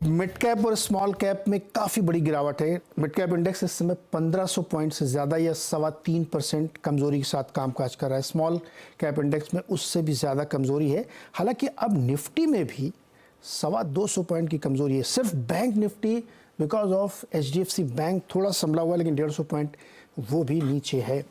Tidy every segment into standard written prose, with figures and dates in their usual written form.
Mid cap और small cap में काफ़ी बड़ी गिरावट है। मिड कैप इंडेक्स इस समय 1500 पॉइंट से ज़्यादा या 3.25% कमजोरी के साथ कामकाज कर रहा है। स्मॉल कैप इंडेक्स में उससे भी ज़्यादा कमजोरी है। हालांकि अब निफ्टी में भी 250 पॉइंट की कमजोरी है। सिर्फ bank Nifty because of HDFC bank थोड़ा संभला हुआ, लेकिन 150 पॉइंट वो भी नीचे है।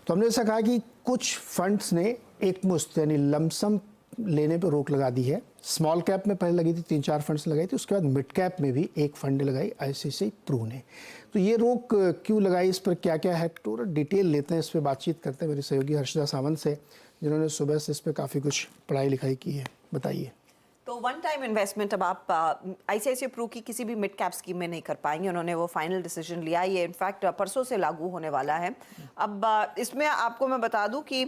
तो हमने ऐसा कहा कि कुछ फंड्स ने एक मुश्त यानी लमसम लेने पर रोक लगा दी है। स्मॉल कैप में पहले लगी थी, 3-4 फंड्स लगाई थी, उसके बाद मिड कैप में भी एक फंड लगाई ICICI प्रू ने। तो ये रोक क्यों लगाई, इस पर क्या क्या है थोड़ा डिटेल लेते हैं, इस पर बातचीत करते हैं मेरे सहयोगी हर्षदा सावंत से, जिन्होंने सुबह से इस पर काफ़ी कुछ पढ़ाई लिखाई की है। बताइए। तो वन टाइम इन्वेस्टमेंट अब आप ICICI प्रू की किसी भी मिड कैप स्कीम में नहीं कर पाएंगे। उन्होंने वो फाइनल डिसीजन लिया, ये इनफैक्ट परसों से लागू होने वाला है। अब इसमें आपको मैं बता दूं कि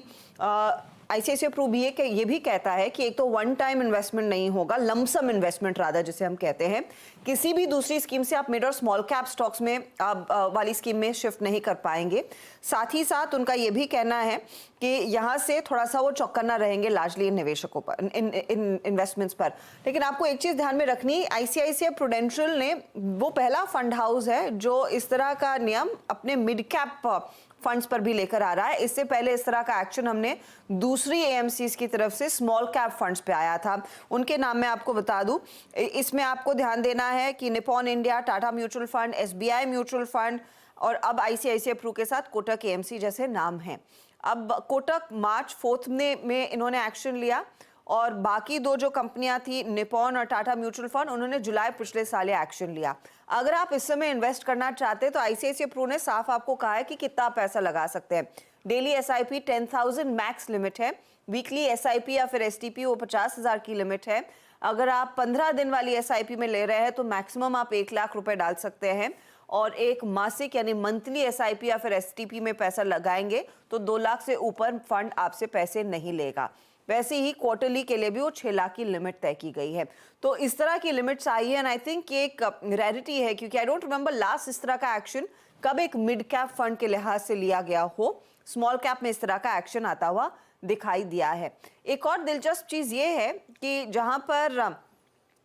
ICICI प्रू भी ये भी कहता है कि एक तो वन टाइम इन्वेस्टमेंट नहीं होगा, लमसम इन्वेस्टमेंट रादर जिसे हम कहते हैं। किसी भी दूसरी स्कीम से आप मिड और स्मॉल कैप स्टॉक्स में वाली स्कीम में शिफ्ट नहीं कर पाएंगे। साथ ही साथ उनका ये भी कहना है कि यहाँ से थोड़ा सा वो चौकन्ना रहेंगे लार्जली निवेशकों पर, इन इन्वेस्टमेंट्स पर। लेकिन आपको एक चीज ध्यान में रखनी, ICICI प्रूडेंशियल ने वो पहला फंड हाउस है जो इस तरह का नियम अपने मिड कैप फंड्स पर भी लेकर आ रहा है। इससे पहले इस तरह का एक्शन हमने दूसरी AMCs की तरफ से स्मॉल कैप फंड्स पे आया था। उनके नाम मैं आपको बता दूं, इसमें आपको ध्यान देना है कि Nippon India, Tata mutual fund, SBI mutual fund और अब ICICI प्रू के साथ कोटक AMC जैसे नाम हैं। अब कोटक मार्च 4 में इन्होंने एक्शन लिया और बाकी दो जो कंपनियां थी निपॉन और टाटा म्यूचुअल फंड, उन्होंने जुलाई पिछले साल एक्शन लिया। अगर आप इस समय इन्वेस्ट करना चाहते हैं तो ICICI प्रू ने साफ आपको कहा है कि कितना पैसा लगा सकते हैं। डेली SIP 10,000 मैक्स लिमिट है, वीकली SIP या फिर STP वो 50,000 की लिमिट है। अगर आप 15 दिन वाली SIP में ले रहे हैं तो मैक्सिमम आप 1 लाख रुपए डाल सकते हैं, और एक मासिक यानी मंथली SIP या फिर STP में पैसा लगाएंगे तो 2 लाख से ऊपर फंड आपसे पैसे नहीं लेगा। वैसे ही क्वार्टरली के लिए भी वो 6 लाख की लिमिट तय की गई है। तो इस तरह की लिमिट्स आई है एंड आई थिंक ये एक रेयरिटी है, क्योंकि आई डोंट रिमेंबर लास्ट इस तरह का एक्शन कब एक मिड कैप फंड के लिहाज से लिया गया हो। स्मॉल कैप में इस तरह का एक्शन आता हुआ दिखाई दिया है। एक और दिलचस्प चीज ये है कि जहां पर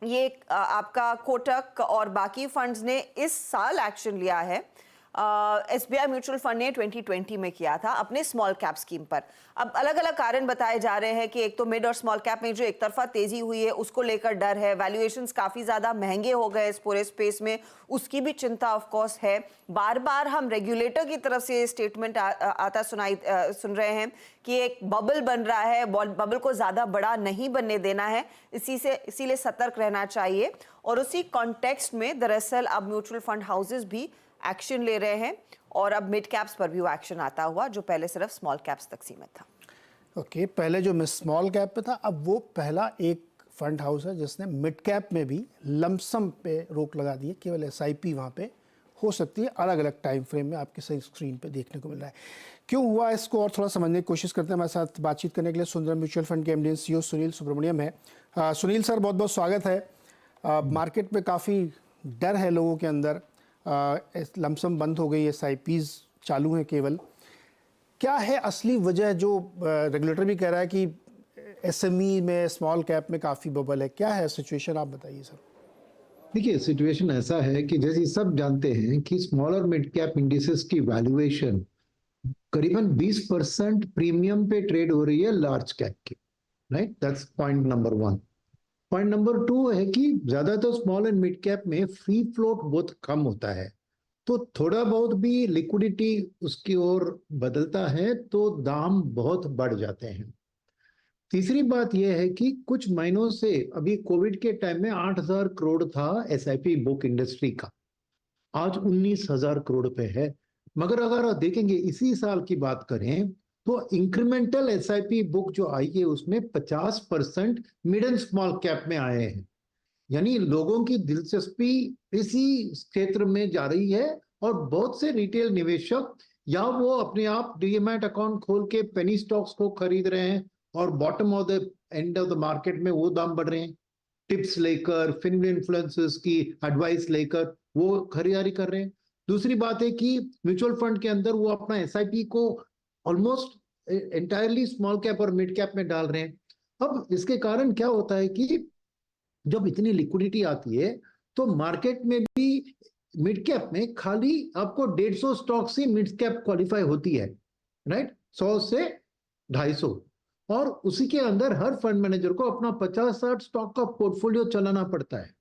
ये आपका कोटक और बाकी फंड्स ने इस साल एक्शन लिया है, SBI म्यूचुअल फंड ने 2020 में किया था अपने स्मॉल कैप स्कीम पर। अब अलग अलग कारण बताए जा रहे हैं कि एक तो मिड और स्मॉल कैप में जो एक तरफा तेजी हुई है उसको लेकर डर है, वैल्यूएशंस काफी ज्यादा महंगे हो गए इस पूरे स्पेस में, उसकी भी चिंता ऑफ कोर्स है। बार बार हम रेगुलेटर की तरफ से स्टेटमेंट सुन रहे हैं कि एक बबल बन रहा है, बबल को ज्यादा बड़ा नहीं बनने देना है, इसीलिए सतर्क रहना चाहिए। और उसी कॉन्टेक्स्ट में दरअसल अब म्यूचुअल फंड हाउसेस भी एक्शन ले रहे हैं और अब मिड कैप्स पर भी वो एक्शन आता हुआ जो पहले सिर्फ स्मॉल कैप्स तक सीमित था। ओके, पहले जो स्मॉल कैप पे था, अब वो पहला एक फंड हाउस है जिसने मिड कैप में भी लमसम पे रोक लगा दी है। केवल SIP वहाँ पे हो सकती है, अलग अलग टाइम फ्रेम में आपके सही स्क्रीन पे देखने को मिल रहा है। क्यों हुआ इसको और थोड़ा समझने की कोशिश करते हैं। हमारे साथ बातचीत करने के लिए सुंदरम म्यूचुअल फंड के MD and CEO Sunil Subramaniam है। सुनील सर, बहुत बहुत स्वागत है। मार्केट में काफ़ी डर है लोगों के अंदर, लमसम बंद हो गई, SIPs चालू हैं केवल। क्या है असली वजह जो रेगुलेटर भी कह रहा है कि SME में, स्मॉल कैप में काफ़ी बबल है? क्या है सिचुएशन, आप बताइए सर। देखिए, सिचुएशन ऐसा है कि जैसे सब जानते हैं कि स्मॉल और मिड कैप इंडिसेस की वैल्यूएशन करीबन 20% प्रीमियम पे ट्रेड हो रही है लार्ज कैप की, right? That's point number 1। Point number 2 है कि ज्यादातर स्मॉल एंड मिड कैप में फ्री फ्लोट बहुत कम होता है, तो थोड़ा बहुत भी लिक्विडिटी उसकी ओर बदलता है तो दाम बहुत बढ़ जाते हैं। तीसरी बात यह है कि कुछ महीनों से, अभी कोविड के टाइम में 8,000 करोड़ था SIP बुक इंडस्ट्री का, आज 19,000 करोड़ पे है। मगर अगर आप देखेंगे इसी साल की बात करें तो इंक्रीमेंटल SIP बुक जो आई है उसमें 50% मिड एंड स्मॉल कैप में आए हैं। यानी लोगों की दिलचस्पी इसी क्षेत्र में जा रही है और बहुत से रिटेल निवेशक या वो अपने आप डीमैट अकाउंट खोल के पेनी स्टॉक्स को खरीद रहे हैं और bottom of the end of the market में वो दाम बढ़ रहे हैं, टिप्स लेकर, फिन इन्फ्लुएंसर्स की एडवाइस लेकर वो खरीदारी कर रहे हैं। दूसरी बात है कि म्यूचुअल फंड के अंदर वो अपना SIP को ऑलमोस्ट एंटायरली स्मॉल कैप और मिड कैप में डाल रहे हैं। अब इसके कारण क्या होता है कि जब इतनी लिक्विडिटी आती है तो मार्केट में भी मिड कैप में खाली आपको 150 स्टॉक से मिड कैप क्वालिफाई होती है, राइट, 100 से 250, और उसी के अंदर हर फंड मैनेजर को अपना 50-60 स्टॉक का पोर्टफोलियो चलाना पड़ता है।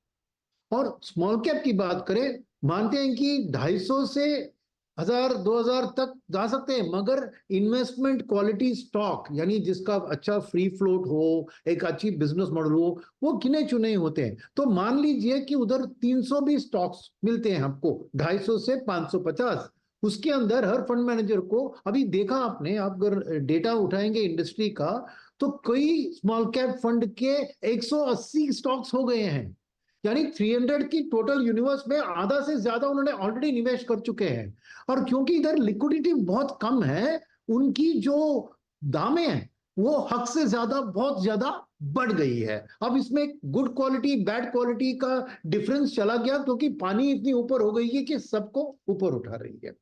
और स्मॉल कैप की बात करें, मानते हैं कि 250 से 1000-2000 तक जा सकते हैं, मगर इन्वेस्टमेंट क्वालिटी स्टॉक यानी जिसका अच्छा फ्री फ्लोट हो, एक अच्छी बिजनेस मॉडल हो, वो गिने चुने होते हैं। तो मान लीजिए कि उधर 300 भी स्टॉक्स मिलते हैं आपको, 250 से 550, उसके अंदर हर फंड मैनेजर को, अभी देखा आपने, आप अगर डेटा उठाएंगे इंडस्ट्री का, तो कई स्मॉल कैप फंड के 180 स्टॉक्स हो गए हैं, यानी 300 की टोटल यूनिवर्स में आधा से ज्यादा उन्होंने ऑलरेडी निवेश कर चुके हैं। और क्योंकि इधर लिक्विडिटी बहुत कम है, उनकी जो दामें हैं वो हक से ज्यादा बहुत ज्यादा बढ़ गई है। अब इसमें गुड क्वालिटी बैड क्वालिटी का डिफरेंस चला गया, क्योंकि पानी इतनी ऊपर हो गई है कि सबको ऊपर उठा रही है।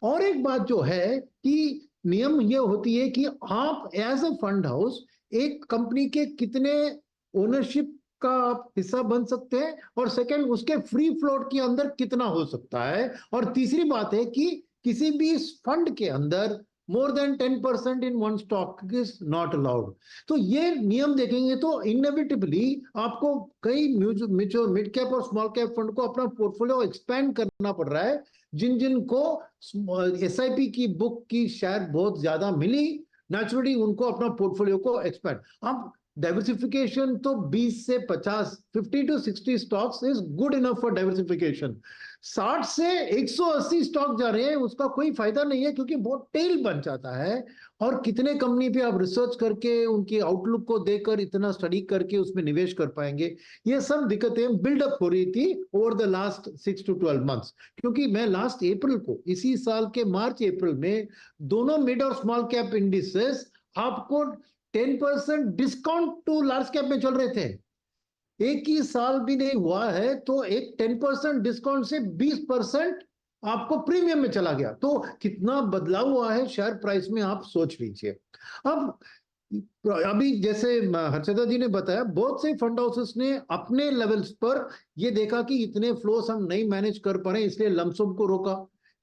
और एक बात जो है कि नियम ये होती है कि आप एज अ फंड हाउस एक कंपनी के कितने ओनरशिप का आप हिस्सा बन सकते हैं, और सेकंड उसके फ्री फ्लोट के अंदर कितना हो सकता है, और तीसरी बात है कि किसी भी फंड के अंदर more than 10% in one stock is not allowed. तो ये नियम देखेंगे तो इनएविटेबली आपको कई म्यूचुअल मिड कैप और स्मॉल कैप फंड को अपना पोर्टफोलियो एक्सपेंड करना पड़ रहा है। जिन जिन को एसआईपी की बुक की शेयर बहुत ज्यादा मिली, नेचुरली उनको अपना पोर्टफोलियो को एक्सपेंड। अब डाइवर्सिफिकेशन तो 20 से 50, 50 to 60 stocks is good enough for diversification. 60 से 180 स्टॉक जा रहे हैं, उसका कोई फायदा नहीं है, क्योंकि बहुत टेल बन जाता है। और कितने कंपनी पे आप रिसर्च करके उनकी आउटलुक को देखकर इतना स्टडी करके उसमें निवेश कर पाएंगे? ये सब दिक्कतें बिल्डअप हो रही थी over the last 6 to 12 months. क्योंकि मैं लास्ट अप्रैल को, इसी साल के मार्च अप्रैल में, दोनों मिड और स्मॉल कैप इंडिसेस आपको 10% डिस्काउंट टू लार्ज कैप में चल रहे थे। एक ही साल भी नहीं हुआ है तो एक 10% डिस्काउंट से 20% आपको प्रीमियम में चला गया। तो कितना बदलाव हुआ है शेयर प्राइस में, आप सोच लीजिए। अब अभी जैसे हर्षदा जी ने बताया, बहुत से फंड हाउसेस ने अपने लेवल्स पर ये देखा कि इतने फ्लोस हम नहीं मैनेज कर पा रहे, इसलिए लमसम को रोका।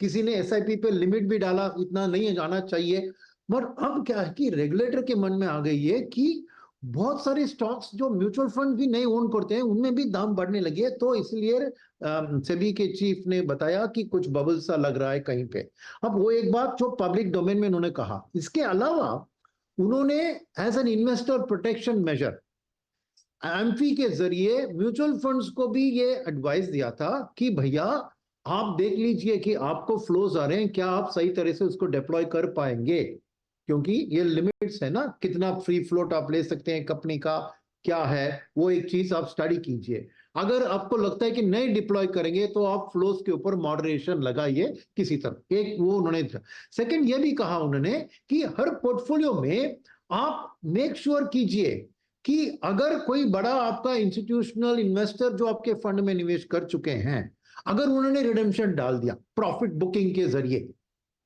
किसी ने एसआईपी पे लिमिट भी डाला, इतना नहीं जाना चाहिए। पर अब क्या है कि रेगुलेटर के मन में आ गई है कि बहुत सारे स्टॉक्स जो म्यूचुअल फंड भी नहीं ओन करते हैं, उनमें भी दाम बढ़ने लगे हैं। तो इसलिए सेबी के चीफ ने बताया कि कुछ बबल सा लग रहा है कहीं पे। अब वो एक बात जो पब्लिक डोमेन में उन्होंने कहा, इसके अलावा उन्होंने as an investor protection measure AMFI के जरिए म्यूचुअल फंड्स को भी ये एडवाइस दिया था कि भैया आप देख लीजिए कि आपको फ्लोज आ रहे हैं, क्या आप सही तरह से उसको डिप्लॉय कर पाएंगे, क्योंकि ये लिमिट्स है ना, कितना फ्री फ्लोट आप ले सकते हैं कंपनी का, क्या है वो एक चीज आप स्टडी कीजिए। अगर आपको लगता है कि नहीं डिप्लॉय करेंगे तो आप फ्लोज के ऊपर मॉडरेशन लगाइए किसी तरह, एक वो उन्होंने। सेकंड ये भी कहा उन्होंने कि हर पोर्टफोलियो में आप मेक श्योर कीजिए कि अगर कोई बड़ा आपका इंस्टीट्यूशनल इन्वेस्टर जो आपके फंड में निवेश कर चुके हैं, अगर उन्होंने रिडेम्पशन डाल दिया प्रॉफिट बुकिंग के जरिए,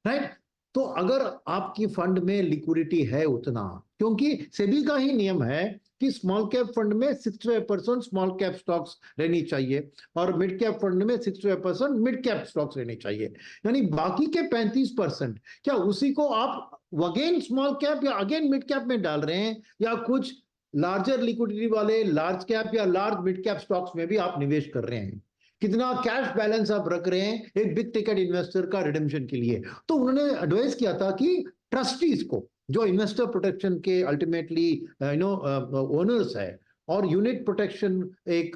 राइट, तो अगर आपकी फंड में लिक्विडिटी है उतना, क्योंकि सेबी का ही नियम है कि स्मॉल कैप फंड में 65% स्मॉल कैप स्टॉक्स रहनी चाहिए और मिड कैप फंड में 65% मिड कैप स्टॉक्स रहनी चाहिए, यानी बाकी के 35% क्या उसी को आप अगेन स्मॉल कैप या अगेन मिड कैप में डाल रहे हैं, या कुछ लार्जर लिक्विडिटी वाले लार्ज कैप या लार्ज मिड कैप स्टॉक्स में भी आप निवेश कर रहे हैं, कितना कैश बैलेंस आप रख रहे हैं एक बिग टिकट इन्वेस्टर का रिडेम्पशन के लिए। तो उन्होंने एडवाइस किया था कि ट्रस्टीज को, जो इन्वेस्टर प्रोटेक्शन के अल्टीमेटली ओनर्स है, और यूनिट प्रोटेक्शन एक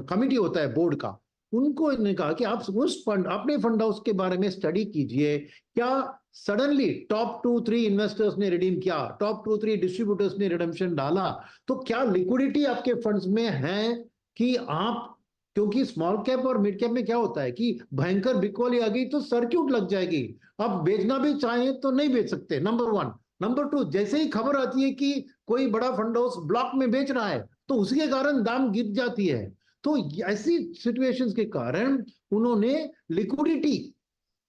कमिटी होता है बोर्ड का, उनको इन्होंने कहा कि आप उस फंड, अपने फंड हाउस के बारे में स्टडी कीजिए, क्या सडनली टॉप 2-3 इन्वेस्टर्स ने रिडीम किया, टॉप 2-3 डिस्ट्रीब्यूटर्स ने रिडेम्पशन डाला, तो क्या लिक्विडिटी आपके फंड्स में है कि आप, क्योंकि स्मॉल कैप और मिड कैप में क्या होता है कि भयंकर बिकवाली आ गई तो सर्क्यूट लग जाएगी, अब बेचना भी चाहें तो नहीं बेच सकते, नंबर 1। नंबर 2, जैसे ही खबर आती है कि कोई बड़ा फंड हाउस ब्लॉक में बेच रहा है तो उसके कारण दाम गिर जाती है। तो ऐसी सिचुएशंस के कारण उन्होंने लिक्विडिटी,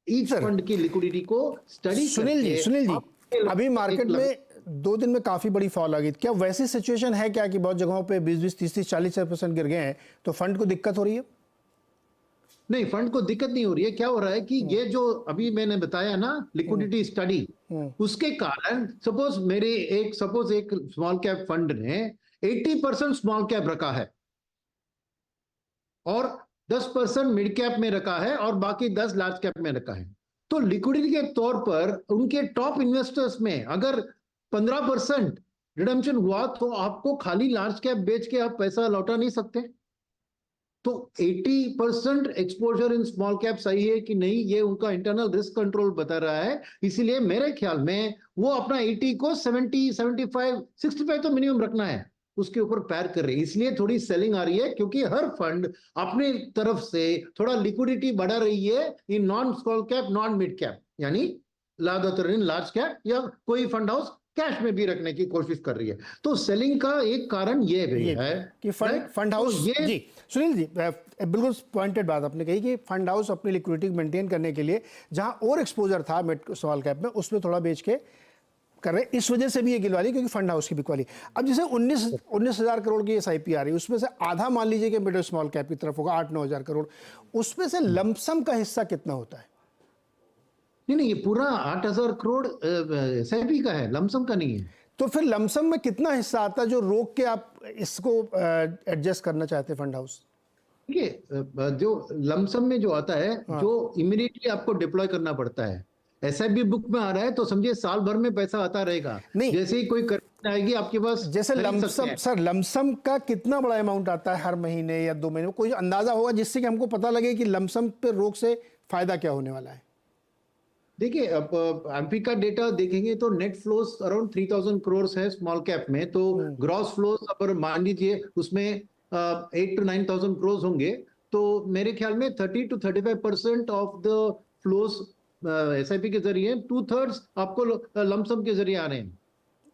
ईच फंड की लिक्विडिटी को स्टडी। सुनील जी, अभी मार्केट में 2 दिन में काफ़ी बड़ी फॉल आ गई। क्या वैसी सिचुएशन है क्या कि बहुत जगहों पे 20-20, 30-30, 40% गिर गए हैं, तो फंड को दिक्कत हो रही है? नहीं, फंड को दिक्कत नहीं हो रही है। क्या हो रहा है कि ये जो अभी मैंने बताया ना लिक्विडिटी स्टडी, उसके कारण सपोज एक स्मॉल कैप फंड ने 80% स्मॉल कैप रखा है और 10% मिड कैप में रखा है और बाकी 10 लार्ज कैप में रखा है। तो लिक्विडिटी के तौर पर उनके टॉप इन्वेस्टर्स में अगर 15% रिडम्पशन हुआ तो आपको खाली लार्ज कैप बेच के आप पैसा लौटा नहीं सकते। तो 80% एक्सपोजर इन स्मॉल कैप सही है कि नहीं, ये उनका इंटरनल रिस्क कंट्रोल बता रहा है। इसीलिए मेरे ख्याल में वो अपना 80 को 70, 75, 65 तो मिनिमम रखना है, उसके ऊपर पैर कर रही है। इसलिए थोड़ी सेलिंग आ रही है क्योंकि हर फंड अपने तरफ से थोड़ा लिक्विडिटी बढ़ा रही है in non small cap, non mid cap, यानी ज्यादातर इन लार्ज कैप, या कोई फंड हाउस कैश में भी रखने की कोशिश कर रही है। तो सेलिंग का एक कारण ये भी है कि फंड हाउस जी, सुनील जी, बिल्कुल पॉइंटेड बात आपने कही कि फंड हाउस अपनी लिक्विडिटी मेंटेन करने के लिए जहां और एक्सपोजर था मिड स्मॉल कैप में, उसमें थोड़ा बेच के कर रहे, इस वजह से भी ये गिलवाली, क्योंकि फंड हाउस की बिकवाली। अब जैसे 19,000 करोड़ की SIP आ रही है, उसमें से आधा मान लीजिए कि मिड स्मॉल कैप की तरफ होगा, 8-9 हज़ार करोड़, उसमें से लमसम का हिस्सा कितना होता है? नहीं, ये पूरा 8,000 करोड़ SIP का है, लमसम का नहीं है। तो फिर लमसम में कितना हिस्सा आता है जो रोक के आप इसको एडजस्ट करना चाहते हैं फंड हाउस? देखिए, जो लमसम में जो आता है, जो इमीडिएटली आपको डिप्लॉय करना पड़ता है, SIP बुक में आ रहा है तो समझिए साल भर में पैसा आता रहेगा। नहीं, जैसे ही कोई करंट आएगी आपके पास, जैसे लमसम, सर लमसम का कितना बड़ा अमाउंट आता है हर महीने या 2 महीने में, कोई अंदाजा होगा जिससे कि हमको पता लगे कि लमसम पे रोक से फायदा क्या होने वाला है? देखिए, अब एमपी का डेटा देखेंगे तो नेट फ्लोस अराउंड 3,000 करोड़ है स्मॉल कैप में। तो ग्रॉस फ्लोस अगर मान लीजिए उसमें 8 to 9,000 करोड़ होंगे, तो मेरे ख्याल में 30 to 35% of the flows SIP के जरिए, 2/3 आपको लमसम के जरिए आ रहे हैं।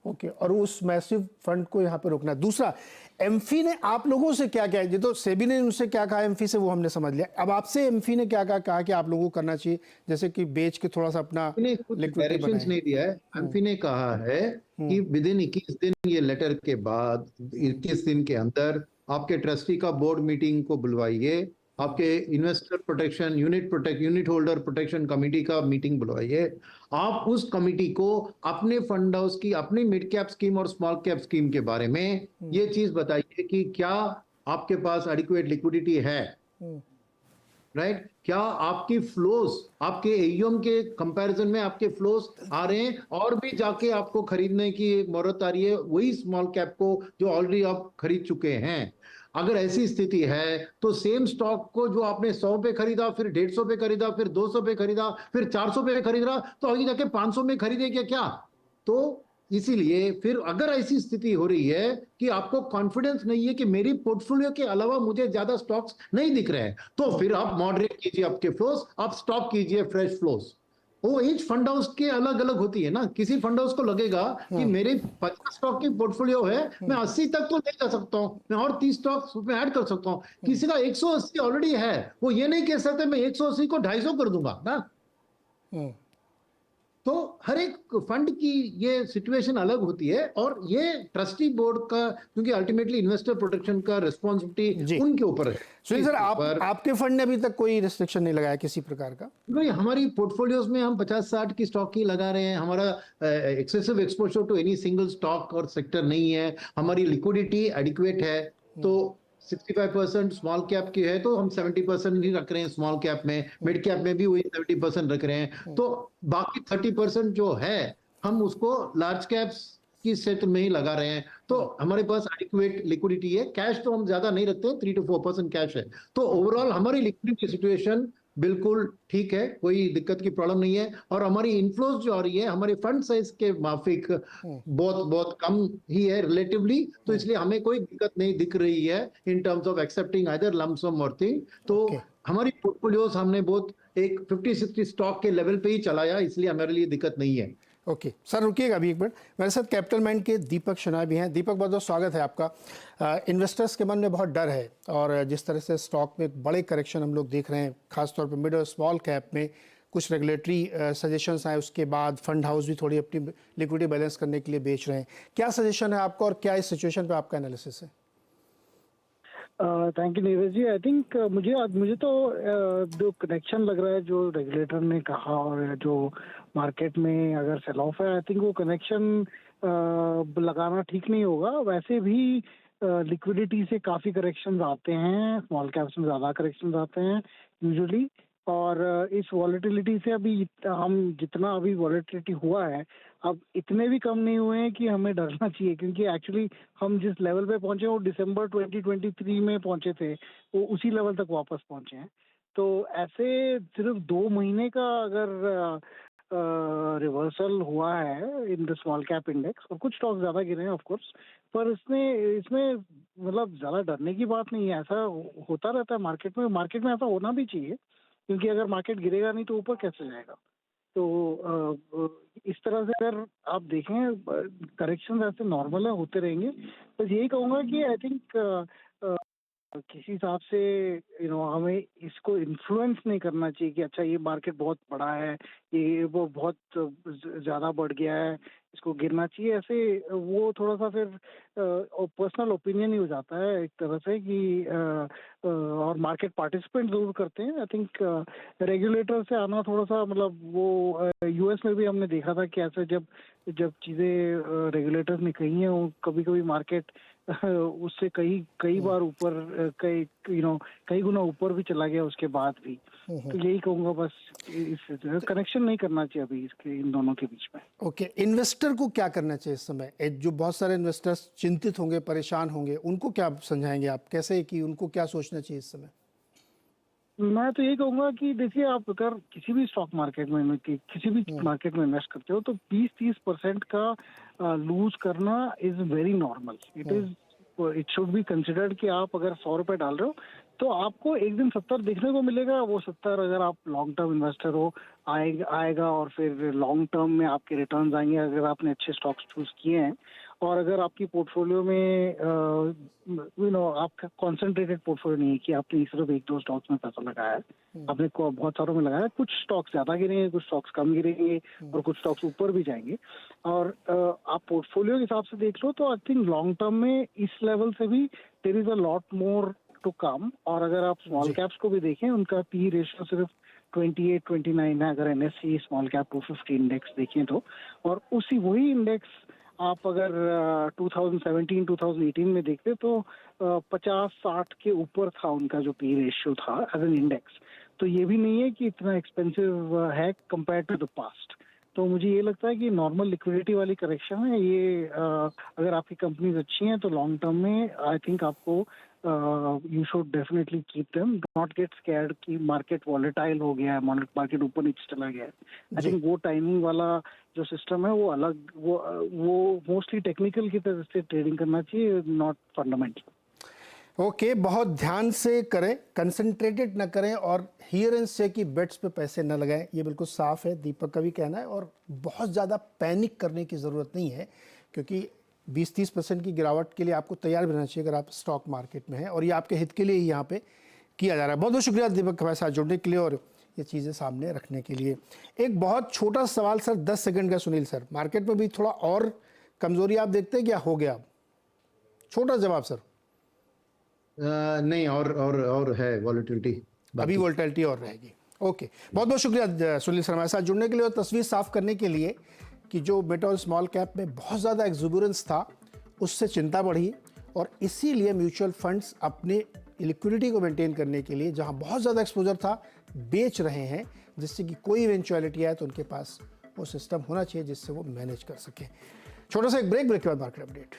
ओके, और उस मैसिव फंड को यहाँ पे रोकना है। दूसरा, एमफी ने आप लोगों से क्या क्या, ये तो सेबी ने उनसे क्या कहा एमफी से वो हमने समझ लिया, अब आपसे एमफी ने क्या कहा कि आप लोगों को करना चाहिए, जैसे कि बेच के थोड़ा सा अपना लिक्विडिटी नहीं दिया है। एमफी ने कहा है कि विद इन 21 दिन, ये लेटर के बाद 21 दिन के अंदर आपके ट्रस्टी का बोर्ड मीटिंग को बुलवाइए, आपके investor protection unit holder protection committee का मीटिंग बुलवाइए। आप उस कमेटी को अपने फंड हाउस की, अपनी मिड कैप स्कीम और स्मॉल कैप स्कीम के बारे में ये चीज बताइए कि क्या आपके पास एडिक्वेट लिक्विडिटी है, राइट? क्या आपकी फ्लोज, आपके AUM के कंपैरिजन में आपके फ्लोज आ रहे हैं, और भी जाके आपको खरीदने की मोहरत आ रही है वही स्मॉल कैप को जो ऑलरेडी आप खरीद चुके हैं। अगर ऐसी स्थिति है तो सेम स्टॉक को जो आपने 100 पे खरीदा, फिर 150 पे खरीदा, फिर 200 पे खरीदा, फिर 400 पे खरीद रहा, तो आगे जाके 500 में खरीदे क्या? तो इसीलिए फिर अगर ऐसी स्थिति हो रही है कि आपको कॉन्फिडेंस नहीं है कि मेरी पोर्टफोलियो के अलावा मुझे ज्यादा स्टॉक्स नहीं दिख रहे हैं, तो फिर आप मॉडरेट कीजिए आपके फ्लोस, आप स्टॉप कीजिए फ्रेश फ्लोस। वो ईच फंड हाउस के अलग अलग होती है ना। किसी फंड हाउस को लगेगा कि मेरे 50 स्टॉक की पोर्टफोलियो है, मैं 80 तक तो ले जा सकता हूँ, मैं और 30 स्टॉक उसमें ऐड कर सकता हूँ। किसी का 180 ऑलरेडी है, वो ये नहीं कह सकते मैं 180 को 250 कर दूंगा ना। तो हर एक फंड की ये सिचुएशन अलग होती है, और ये ट्रस्टी बोर्ड का, क्योंकि अल्टीमेटली इन्वेस्टर प्रोटेक्शन का रिस्पॉन्सिबिलिटी उनके ऊपर है। सुनील सर, आपके फंड ने अभी तक कोई रिस्ट्रिक्शन नहीं लगाया किसी प्रकार का? भाई, हमारी पोर्टफोलियोज में हम 50-60 की स्टॉक ही लगा रहे हैं। हमारा excessive exposure to any single stock और सेक्टर नहीं है। हमारी लिक्विडिटी एडिक्वेट है। तो 65% स्मॉल कैप की है, तो हम 70% ही रख रहे हैं स्मॉल कैप में, मिड कैप में भी वही 70% रख रहे हैं। तो बाकी 30% जो है हम उसको लार्ज कैप्स की क्षेत्र में ही लगा रहे हैं। तो हमारे पास एडिक्वेट लिक्विडिटी है। कैश तो हम ज्यादा नहीं रखते, 3 to 4% कैश है। तो ओवरऑल हमारी लिक्विडिटी सिचुएशन बिल्कुल ठीक है, कोई दिक्कत की प्रॉब्लम नहीं है। और हमारी इनफ्लोज जो आ रही है हमारे फंड साइज के माफिक बहुत बहुत कम ही है रिलेटिवली। तो इसलिए हमें कोई दिक्कत नहीं दिख रही है in terms of accepting either lump sum और थिंग। तो हमारी पोर्टफोलियोज हमने बहुत एक 50-60 स्टॉक के लेवल पे ही चलाया, इसलिए हमारे लिए दिक्कत नहीं है। ओके सर, रुकिएगा अभी एक मिनट। मेरे साथ कैपिटल माइंड के दीपक शनाय भी हैं। दीपक, बहुत बहुत स्वागत है आपका। इन्वेस्टर्स के मन में बहुत डर है, और जिस तरह से स्टॉक में एक बड़े करेक्शन हम लोग देख रहे हैं, खासतौर पर मिड और स्मॉल कैप में, कुछ रेगुलेटरी सजेशंस आए, उसके बाद फंड हाउस भी थोड़ी अपनी लिक्विडिटी बैलेंस करने के लिए बेच रहे हैं। क्या सजेशन है आपका और क्या इस सिचुएशन पे आपका एनालिसिस है? Thank you Neeraj ji. I think मुझे तो जो कनेक्शन लग रहा है जो रेगुलेटर ने कहा और जो मार्केट में अगर सेल ऑफ है, आई थिंक वो कनेक्शन लगाना ठीक नहीं होगा। वैसे भी लिक्विडिटी से काफ़ी करेक्शंस आते हैं, स्मॉल कैप्स में ज़्यादा करेक्शंस आते हैं यूजुअली। और इस वॉलेटिलिटी से अभी हम जितना अभी वॉलेटिलिटी हुआ है, अब इतने भी कम नहीं हुए हैं कि हमें डरना चाहिए, क्योंकि एक्चुअली हम जिस लेवल पे पहुंचे वो दिसंबर 2023 में पहुंचे थे, वो उसी लेवल तक वापस पहुंचे हैं। तो ऐसे सिर्फ 2 महीने का अगर रिवर्सल हुआ है in the small cap index, और कुछ स्टॉक ज़्यादा गिरे हैं ऑफ कोर्स, पर इसमें मतलब ज़्यादा डरने की बात नहीं है। ऐसा होता रहता है मार्केट में ऐसा होना भी चाहिए, क्योंकि अगर मार्केट गिरेगा नहीं तो ऊपर कैसे जाएगा। तो इस तरह से अगर आप देखें, करेक्शन ऐसे नॉर्मल है, होते रहेंगे। बस यही कहूँगा कि आई थिंक किसी हिसाब से हमें इसको इन्फ्लुएंस नहीं करना चाहिए कि अच्छा ये मार्केट बहुत बड़ा है, ये वो बहुत ज़्यादा बढ़ गया है, इसको गिरना चाहिए। ऐसे वो थोड़ा सा फिर पर्सनल ओपिनियन ही हो जाता है एक तरह से कि और मार्केट पार्टिसिपेंट जरूर करते हैं। आई थिंक रेगुलेटर से आना थोड़ा सा, मतलब वो यूएस में भी हमने देखा था कि ऐसे जब चीज़ें रेगुलेटर्स ने कही हैं, वो कभी कभी मार्केट उससे कई बार ऊपर, कई गुना ऊपर भी चला गया उसके बाद भी। तो यही कहूँगा, बस इस कनेक्शन नहीं करना चाहिए अभी इसके इन दोनों के बीच में। ओके, इन्वेस्टर को क्या करना चाहिए इस समय? जो बहुत सारे इन्वेस्टर्स चिंतित होंगे, परेशान होंगे, उनको क्या समझाएंगे आप, कैसे कि उनको क्या सोचना चाहिए इस समय? मैं तो ये कहूँगा कि देखिए, आप अगर किसी भी स्टॉक मार्केट में किसी भी मार्केट में इन्वेस्ट करते हो तो 20-30% का लूज करना is very normal. It should be considered कि आप अगर 100 रुपए डाल रहे हो तो आपको एक दिन 70 देखने को मिलेगा। वो 70 अगर आप लॉन्ग टर्म इन्वेस्टर हो आएगा, और फिर लॉन्ग टर्म में आपके रिटर्न्स आएंगे अगर आपने अच्छे स्टॉक्स चूज किए हैं। और अगर आपकी पोर्टफोलियो में आपका कॉन्सेंट्रेटेड पोर्टफोलियो नहीं है कि आपने सिर्फ 1-2 स्टॉक्स में पैसा लगाया है, आपने बहुत सारों में लगाया है, कुछ स्टॉक्स ज्यादा गिरेंगे, कुछ स्टॉक्स कम गिरेंगे और कुछ स्टॉक्स ऊपर भी जाएंगे, और आप पोर्टफोलियो के हिसाब से देख लो तो आई थिंक लॉन्ग टर्म में इस लेवल से भी there is a lot more to come. और अगर आप स्मॉल कैप्स को भी देखें, उनका पी रेशियो सिर्फ 28-29 है अगर एनएससी स्मॉल कैप 250 इंडेक्स देखें तो। और वही इंडेक्स आप अगर 2017-2018 में देखते तो 50-60 के ऊपर था उनका जो पी रेशियो था एज एन इंडेक्स। तो ये भी नहीं है कि इतना एक्सपेंसिव है कंपेयर टू द पास्ट। तो मुझे ये लगता है कि नॉर्मल लिक्विडिटी वाली करेक्शन है ये। अगर आपकी कंपनीज अच्छी हैं तो लॉन्ग टर्म में आई थिंक आपको you should definitely keep them, not get scared कि मार्केट वॉलेटाइल हो गया है, मार्केट ऊपर नीचे चला गया है। आई थिंक वो टाइमिंग वाला जो सिस्टम है वो अलग, वो मोस्टली टेक्निकल की तरह से ट्रेडिंग करना चाहिए, नॉट फंडामेंटल। ओके, बहुत ध्यान से करें, कंसंट्रेटेड ना करें और हियर एंड से की बेट्स पे पैसे न लगाएं, ये बिल्कुल साफ है, दीपक का भी कहना है। और बहुत ज़्यादा पैनिक करने की ज़रूरत नहीं है, क्योंकि 20-30% की गिरावट के लिए आपको तैयार भी रहना चाहिए अगर आप स्टॉक मार्केट में हैं, और ये आपके हित के लिए ही यहाँ पे किया जा रहा है। बहुत बहुत शुक्रिया दीपक हमारे साथ जुड़ने के लिए और ये चीज़ें सामने रखने के लिए। एक बहुत छोटा सवाल सर, 10 सेकंड का। सुनील सर, मार्केट में भी थोड़ा और कमज़ोरी आप देखते हैं क्या हो गया? छोटा जवाब सर। नहीं, और है वॉलेटिलिटी, अभी वोलेटिलिटी और रहेगी। ओके, बहुत बहुत शुक्रिया सुनील सर हमारे साथ जुड़ने के लिए और तस्वीर साफ करने के लिए कि जो मिड और स्मॉल कैप में बहुत ज़्यादा एक्सुबरेंस था उससे चिंता बढ़ी, और इसीलिए म्यूचुअल फंड्स अपने लिक्विडिटी को मेंटेन करने के लिए जहां बहुत ज़्यादा एक्सपोजर था बेच रहे हैं, जिससे कि कोई इवेंचुअलिटी आए तो उनके पास वो सिस्टम होना चाहिए जिससे वो मैनेज कर सकें। छोटा सा एक ब्रेक के बाद मार्केट अपडेट।